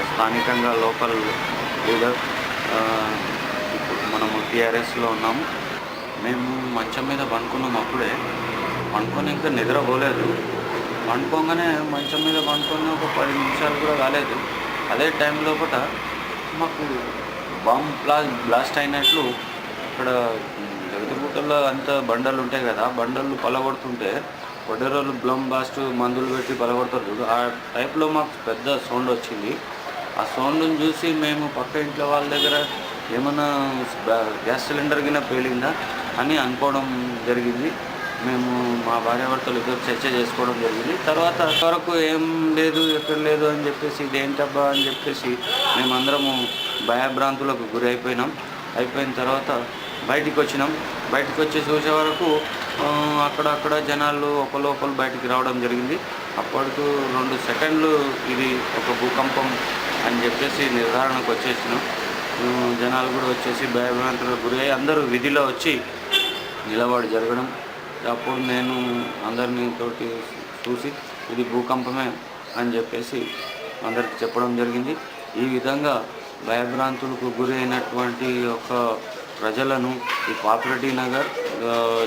స్థానికంగా local leader. ఇప్పుడు మనము టీఆర్ఎస్లో ఉన్నాము. మేము మంచం మీద పండుకున్నాం. అప్పుడే పండుకొని ఇంకా నిద్రపోలేదు. పండుకోగానే మంచం మీద పండుకొని ఒక 10 నిమిషాలు కూడా కాలేదు. అదే టైం లోపట మాకు బాంబ్ బ్లాస్ట్ అయినట్లు అక్కడ జగతిగుట్టలో అంతా బండలు ఉంటాయి కదా, బండలు పలగొడుతుంటే వడ్డేరోళ్ళు బ్లాస్ట్ మందులు పెట్టి పలగొడతారు చూడు, ఆ టైప్లో మాకు పెద్ద సౌండ్ వచ్చింది. ఆ సౌండ్ని చూసి మేము పక్క ఇంట్లో వాళ్ళ దగ్గర ఏమన్నా గ్యాస్ సిలిండర్ కింద పేలిందా అని అనుకోవడం జరిగింది. మేము మా భార్యాభర్తలు ఇద్దరు చర్చ చేసుకోవడం జరిగింది. తర్వాత వరకు ఏం లేదు, ఎక్కడ లేదు అని చెప్పేసి ఇదేంటబ్బా అని చెప్పేసి మేమందరము భయభ్రాంతులకు గురి అయిపోయిన తర్వాత బయటికి వచ్చినాం. బయటికి వచ్చి చూసే వరకు అక్కడక్కడ జనాలు ఒకరు బయటికి రావడం జరిగింది. అప్పటికు 2 సెకండ్లు ఇది ఒక భూకంపం అని చెప్పేసి నిర్ధారణకు వచ్చేసినాం. జనాలు కూడా వచ్చేసి భయభ్రాంతులకు గురి అయ్యి అందరూ విధిలో వచ్చి నిలబడి జరగడం. అప్పుడు నేను అందరినీ తోటి చూసి ఇది భూకంపమే అని చెప్పేసి అందరికి చెప్పడం జరిగింది. ఈ విధంగా భయభ్రాంతులకు గురి అయినటువంటి ఒక ప్రజలను ఈ పాపిరెడ్డి నగర్,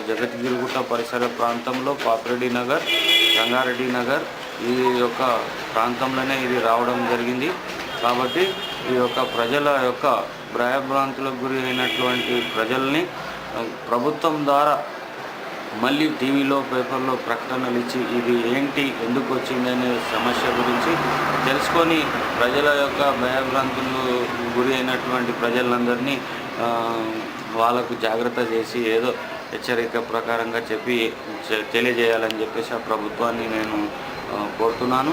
జగద్గిరిగుట్ట పరిసర ప్రాంతంలో పాపిరెడ్డి నగర్, రంగారెడ్డి నగర్ ఈ యొక్క ప్రాంతంలోనే ఇది రావడం జరిగింది. కాబట్టి ఈ యొక్క ప్రజల యొక్క భయభ్రాంతులకు గురి అయినటువంటి ప్రజల్ని ప్రభుత్వం ద్వారా మళ్ళీ టీవీలో, పేపర్లో ప్రకటనలు ఇచ్చి ఇది ఏంటి, ఎందుకు వచ్చిందనే సమస్య గురించి తెలుసుకొని ప్రజల యొక్క భయభ్రాంతులు గురి అయినటువంటి ప్రజలందరినీ వాళ్ళకు జాగ్రత్త చేసి ఏదో హెచ్చరిక ప్రకారంగా చెప్పి తెలియజేయాలని చెప్పేసి ఆ ప్రభుత్వాన్ని నేను కోరుతున్నాను.